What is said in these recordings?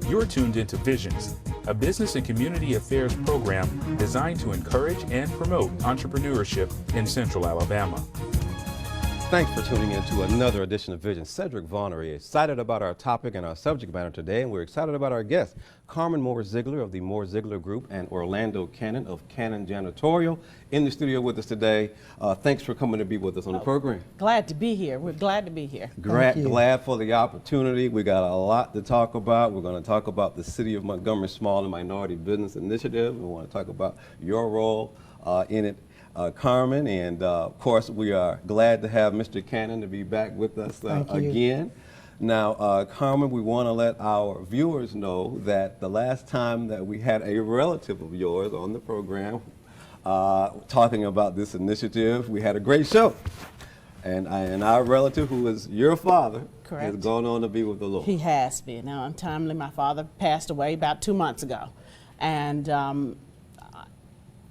You're tuned into Visions, a business and community affairs program designed to encourage and promote entrepreneurship in Central Alabama. Thanks for tuning in to another edition of Vision. Cedric Vonnery is excited about our topic and our subject matter today, and we're excited about our guest, Carmen Zeigler of the Zeigler Group and Orlando Cannon of Cannon Janitorial in the studio with us today. Thanks for coming to be with us on the program. Glad to be here. We're glad to be here. Glad for the opportunity. We got a lot to talk about. We're going to talk about the City of Montgomery Small and Minority Business Initiative. We want to talk about your role in it, Carmen, and of course we are glad to have Mr. Cannon to be back with us again. Now, Carmen, we want to let our viewers know that the last time that we had a relative of yours on the program talking about this initiative, we had a great show. And our relative, who is your father, has gone on to be with the Lord. He has been. Now, untimely, my father passed away about 2 months ago. And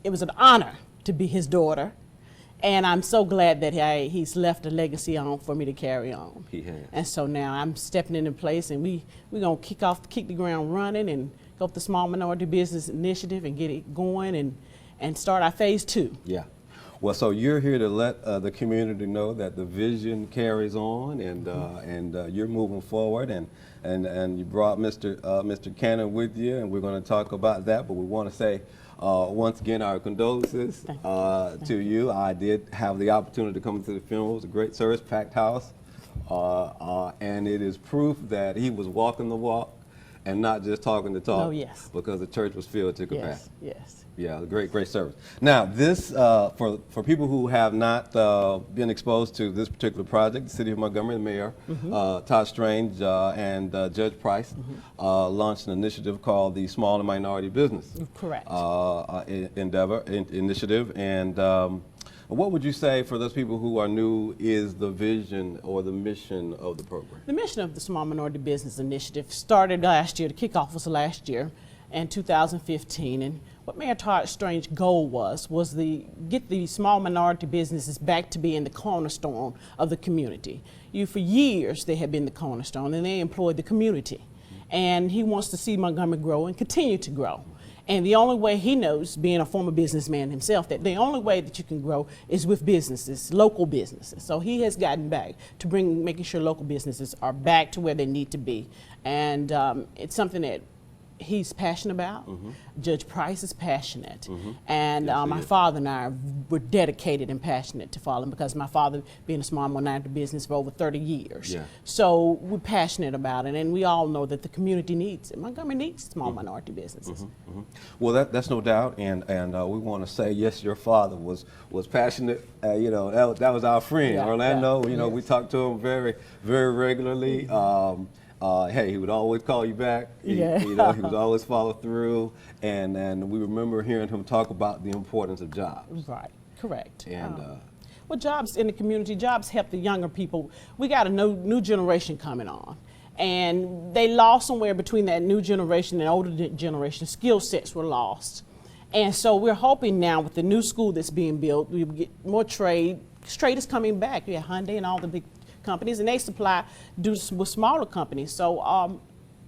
it was an honor to be his daughter, and I'm so glad that he's left a legacy on for me to carry on. He has. And so now I'm stepping into place, and we're gonna kick the ground running and go up the Small Minority Business Initiative and get it going and start our phase 2. Yeah. Well, so you're here to let the community know that the vision carries on, and you're moving forward, and you brought Mr. Cannon with you, and we're going to talk about that. But we want to say once again our condolences to you. I did have the opportunity to come to the funeral. It was a great service, packed house, and it is proof that he was walking the walk and not just talking the talk. Oh, yes. Because the church was filled to capacity. Yes. Yeah, great service. Now, this, for people who have not been exposed to this particular project, the City of Montgomery, the mayor, Todd Strange, and Judge Price launched an initiative called the Small and Minority Business Initiative. And what would you say, for those people who are new, is the vision or the mission of the program? The mission of the Small Minority Business Initiative started last year. The kickoff was last year in 2015. And what Mayor Todd Strange's goal was get the small minority businesses back to being the cornerstone of the community. For years, they have been the cornerstone, and they employed the community. And he wants to see Montgomery grow and continue to grow. And the only way he knows, being a former businessman himself, that the only way that you can grow is with businesses, local businesses. So he has gotten back to making sure local businesses are back to where they need to be. And it's something that he's passionate about. Judge Price is passionate. And my father and I were dedicated and passionate to follow him, because my father being a small minority business for over 30 years. So we're passionate about it, and we all know that the community needs it. Montgomery needs small minority businesses. Well, that's no doubt, and we want to say, yes, your father was passionate. You know, that was our friend, Orlando. You know, we talked to him very regularly. Hey, he would always call you back. He would always follow through, and we remember hearing him talk about the importance of jobs. Right, correct. And well, jobs in the community, jobs help the younger people. We got a new generation coming on, and they lost somewhere between that new generation and older generation. Skill sets were lost, and so we're hoping now with the new school that's being built, we get more trade. Trade is coming back. You have Hyundai and all the big companies, and they with smaller companies. So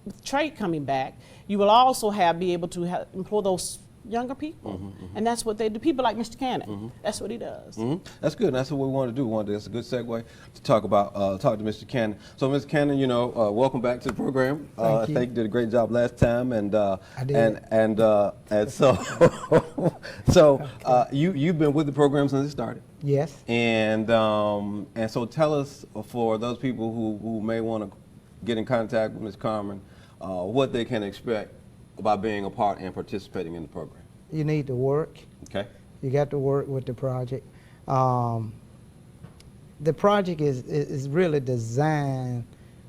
with trade coming back, you will also be able to employ those younger people, and that's what they do. People like Mr. Cannon, that's what he does. That's good. That's what we want to do. That's a good segue to talk to Mr. Cannon. So, Mr. Cannon, you know, welcome back to the program. I think you did a great job last time, and I did. And so, you've been with the program since it started. Yes. And so tell us, for those people who may want to get in contact with Ms. Carmen, what they can expect about being a part and participating in the program. You need to work. Okay. You got to work with the project. The project is really designed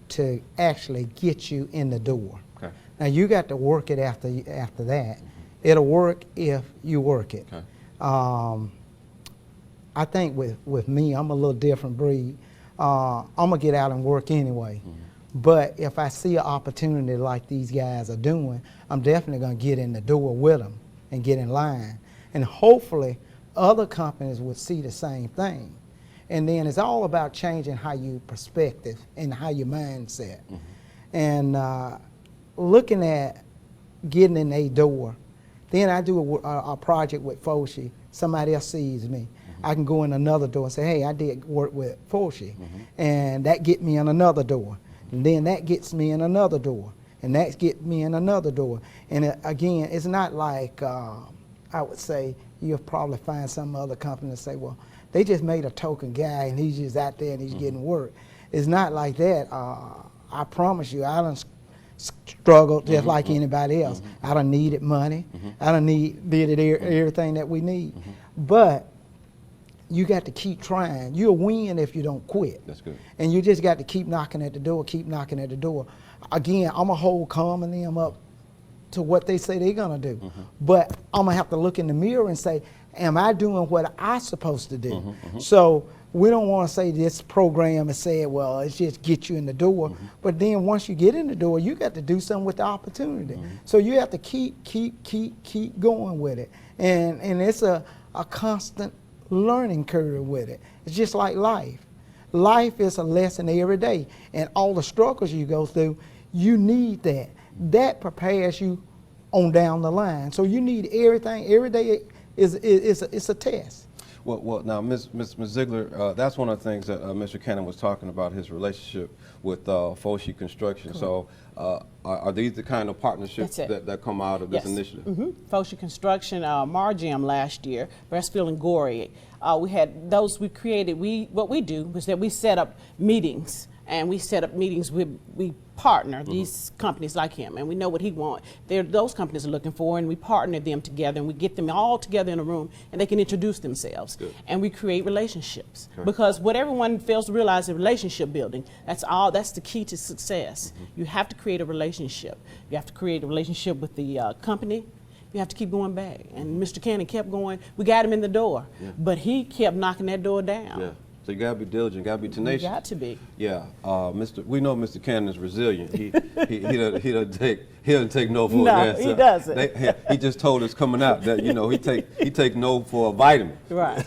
to actually get you in the door. Okay. Now you got to work it after that. It'll work if you work it. Okay. I think with me, I'm a little different breed. I'm gonna get out and work anyway. But if I see an opportunity like these guys are doing, I'm definitely gonna get in the door with them and get in line. And hopefully other companies would see the same thing. And then it's all about changing how you perspective and how your mindset. And looking at getting in a door, then I do a project with Foshi. Somebody else sees me. I can go in another door and say, hey, I did work with Foshi. And that get me in another door. And then that gets me in another door. And that gets me in another door. And again, it's not like, I would say, you'll probably find some other company that say, well, they just made a token guy and he's just out there and he's getting work. It's not like that. I promise you, I done struggled just like anybody else. I done needed money. I done did everything that we need. But you got to keep trying. You'll win if you don't quit. That's good. And you just got to keep knocking at the door, keep knocking at the door. Again, I'm going to hold Carmen and them up to what they say they're going to do. But I'm going to have to look in the mirror and say, am I doing what I'm supposed to do? So we don't want to say this program is said, well, it's just get you in the door. But then once you get in the door, you got to do something with the opportunity. So you have to keep going with it. And it's a constant learning curve with it. It's just like life. Life is a lesson every day. And all the struggles you go through, you need that. That prepares you on down the line. So you need everything. Every day it's a test. Well, now, Ms. Zeigler, that's one of the things that Mr. Cannon was talking about, his relationship with Foshi Construction. Correct. So are these the kind of partnerships that come out of this initiative? Foshi Construction, Margam last year, Breastfield and Gorey. We had those we created. What we do is that we set up meetings. And we set up meetings we partner these companies like him, and we know what he wants. Those companies are looking for, and we partner them together, and we get them all together in a room, and they can introduce themselves. Good. And we create relationships. Okay. Because what everyone fails to realize is relationship building. That's the key to success. You have to create a relationship. You have to create a relationship with the company. You have to keep going back. And Mr. Cannon kept going. We got him in the door, but he kept knocking that door down. Yeah. So you gotta be diligent, gotta be tenacious. You got to be. Yeah, we know Mr. Cannon is resilient. He doesn't take no for an answer. No, he doesn't. He just told us coming out that he take no for a vitamin. Right.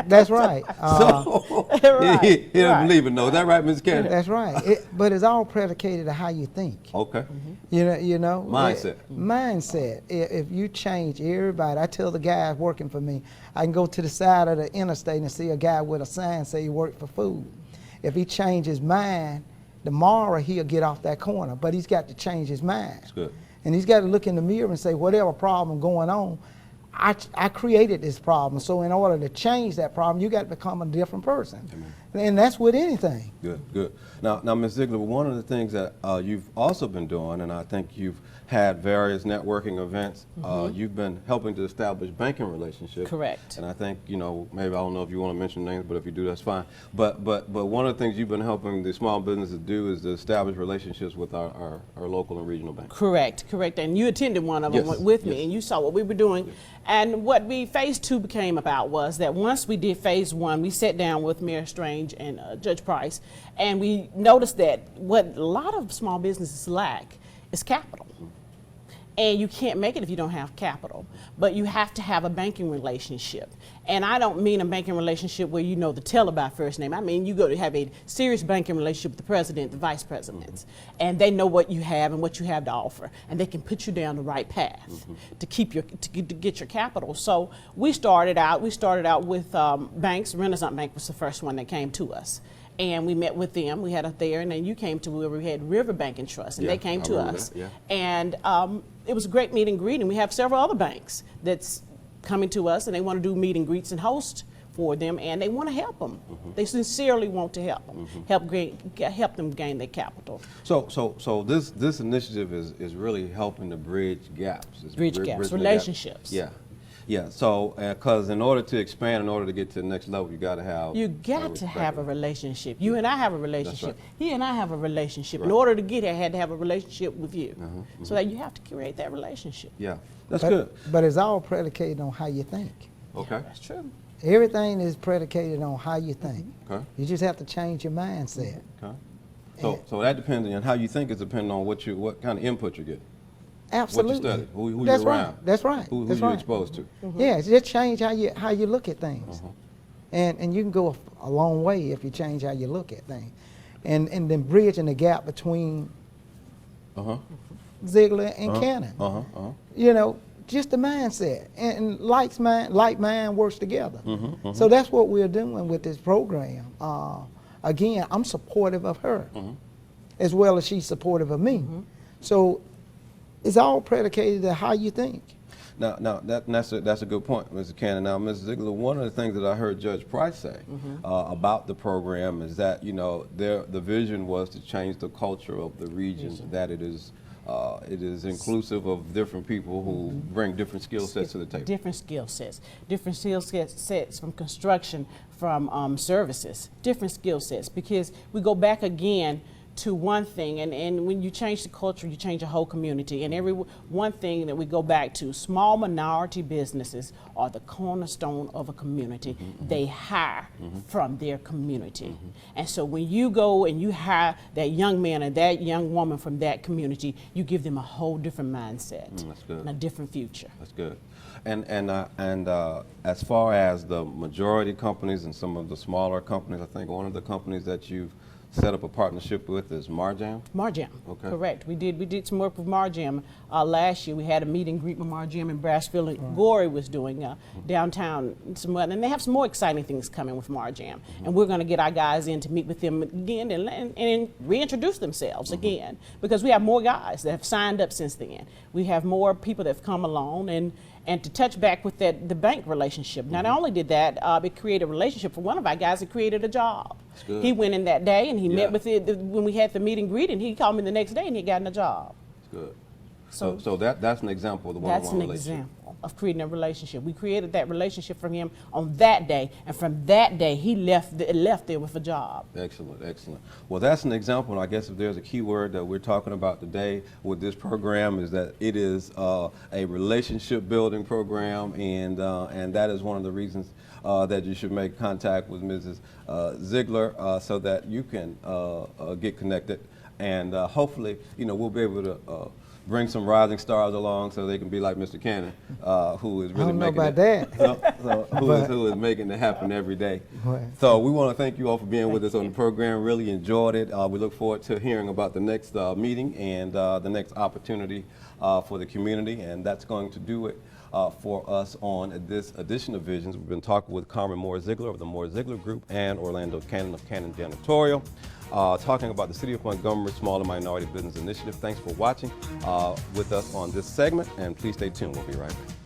That's right. So he doesn't believe it. No, is that right, Mr. Cannon? That's right. But it's all predicated on how you think. Okay. You know. Mindset. Mindset. If you change everybody, I tell the guys working for me, I can go to the side of the interstate and see a guy with a sign say he worked for food. If he changes his mind, tomorrow he'll get off that corner, but he's got to change his mind. That's good. And he's got to look in the mirror and say, whatever problem going on, I created this problem. So in order to change that problem, you got to become a different person. Amen. And that's with anything. Good, good. Now, Ms. Zeigler, one of the things that you've also been doing, and I think you've had various networking events, you've been helping to establish banking relationships. Correct. And I think, maybe I don't know if you want to mention names, but if you do, that's fine. But one of the things you've been helping the small businesses do is to establish relationships with our local and regional banks. Correct. And you attended one of them with me, and you saw what we were doing. Yes. And what phase 2 became about was that once we did phase 1, we sat down with Mayor Strange and Judge Price, and we noticed that what a lot of small businesses lack is capital. And you can't make it if you don't have capital, but you have to have a banking relationship. And I don't mean a banking relationship where you know the teller by first name. I mean you go to have a serious banking relationship with the president, the vice presidents, and they know what you have and what you have to offer, and they can put you down the right path to get your capital. So we started out with banks. Renaissance Bank was the first one that came to us. And we met with them. We had up there, and then you came to where we had River Bank and Trust, and they came to us. And it was a great meet and greet, and we have several other banks that's coming to us, and they want to do meet and greets and host for them, and they want to help them. They sincerely want to help them, help them gain their capital. So this initiative is really helping to bridge gaps. Bridge gaps, relationships. Yeah, so because in order to expand, in order to get to the next level, you got to have a relationship. You and I have a relationship. Right. He and I have a relationship. Right. In order to get here, I had to have a relationship with you. So that you have to create that relationship. Yeah, that's good. But it's all predicated on how you think. Okay. Yeah, that's true. Everything is predicated on how you think. Okay. You just have to change your mindset. Okay. So that depends on how you think is depending on what kind of input you get. Absolutely. What you study, who That's you're right. around. That's right. Who That's you're right. exposed to. Yeah, just change how you look at things. And you can go a long way if you change how you look at things. And then bridging the gap between Zeigler and Cannon. You know, just the mindset, and like mind works together. So that's what we're doing with this program. Again, I'm supportive of her, as well as she's supportive of me. So it's all predicated on how you think. Now that's a good point, Mr. Cannon. Now, Ms. Zeigler, one of the things that I heard Judge Price say about the program is that, you know, the vision was to change the culture of the region, that it is inclusive of different people who bring different skill sets to the table. Different skill sets from construction, from services, different skill sets, because we go back again to one thing, and when you change the culture, you change the whole community. And one thing that we go back to, small minority businesses are the cornerstone of a community. They hire from their community. And so when you go and you hire that young man or that young woman from that community, you give them a whole different mindset and a different future. That's good. And as far as the majority companies and some of the smaller companies, I think one of the companies that you've set up a partnership with is Marjam? Marjam, okay. Correct. We did some work with Marjam last year. We had a meet and greet with Marjam in Brassfield, and Gory was doing downtown. And they have some more exciting things coming with Marjam. And we're going to get our guys in to meet with them again and reintroduce themselves again, because we have more guys that have signed up since then. We have more people that have come along, and to touch back with the bank relationship. Not only did that, it created a relationship for one of our guys. It created a job. He went in that day and he met with when we had the meet and greet, and he called me the next day and he got a job. That's good. So that's an example of the one-on-one relationship. That's an example of creating a relationship. We created that relationship from him on that day, and from that day he left there with a job. Excellent, excellent. Well, that's an example, and I guess if there's a key word that we're talking about today with this program is that it is a relationship building program, and that is one of the reasons that you should make contact with Mrs. Zeigler so that you can get connected, and hopefully, you know, we'll be able to bring some rising stars along so they can be like Mr. Cannon, who is really making who is making it happen every day. So we want to thank you all for being with us on the program. Really enjoyed it. We look forward to hearing about the next meeting and the next opportunity for the community, and that's going to do it for us on this edition of Visions. We've been talking with Carmen Zeigler of the Zeigler Group and Orlando Cannon of Cannon Janitorial, talking about the City of Montgomery Small and Minority Business Initiative. Thanks for watching with us on this segment, and please stay tuned. We'll be right back.